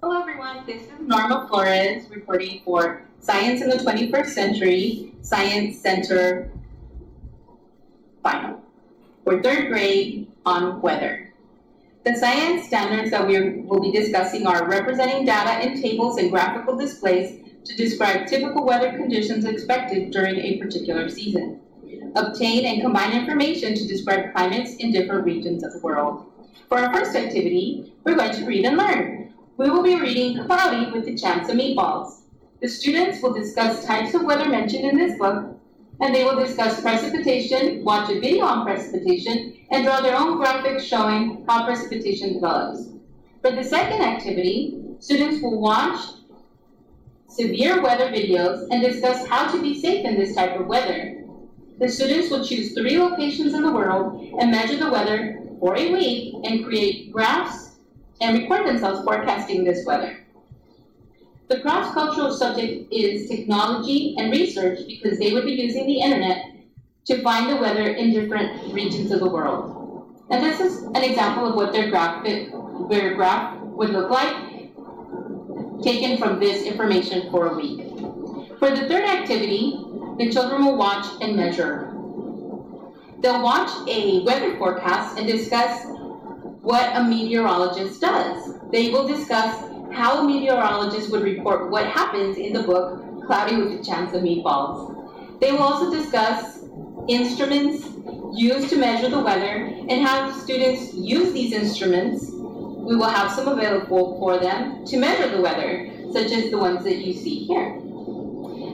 Hello everyone, this is Norma Flores reporting for Science in the 21st Century Science Center Final for third grade on weather. The science standards that we will be discussing are representing data in tables and graphical displays to describe typical weather conditions expected during a particular season. Obtain and combine information to describe climates in different regions of the world. For our first activity, we're going to read and learn. We will be reading Cloudy with a Chance of Meatballs. The students will discuss types of weather mentioned in this book, and they will discuss precipitation, watch a video on precipitation, and draw their own graphics showing how precipitation develops. For the second activity, students will watch severe weather videos and discuss how to be safe in this type of weather. The students will choose 3 locations in the world and measure the weather for a week and create graphs and record themselves forecasting this weather. The cross-cultural subject is technology and research because they would be using the internet to find the weather in different regions of the world. And this is an example of what their graph would look like, taken from this information for a week. For the third activity, the children will watch and measure. They'll watch a weather forecast and discuss what a meteorologist does. They will discuss how a meteorologist would report what happens in the book, Cloudy with a Chance of Meatballs. They will also discuss instruments used to measure the weather and how students use these instruments. We will have some available for them to measure the weather, such as the ones that you see here.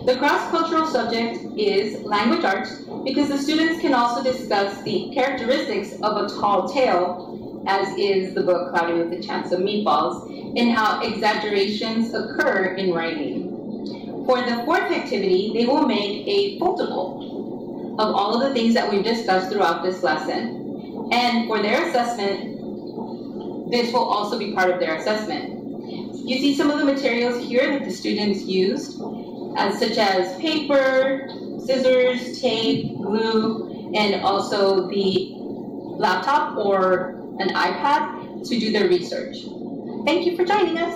The cross-cultural subject is language arts because the students can also discuss the characteristics of a tall tale, as is the book Cloudy with a Chance of Meatballs, and how exaggerations occur in writing. For the fourth activity, they will make a foldable of all of the things that we've discussed throughout this lesson. And for their assessment, this will also be part of their assessment. You see some of the materials here that the students used, such as paper, scissors, tape, glue, and also the laptop or an iPad to do their research. Thank you for joining us.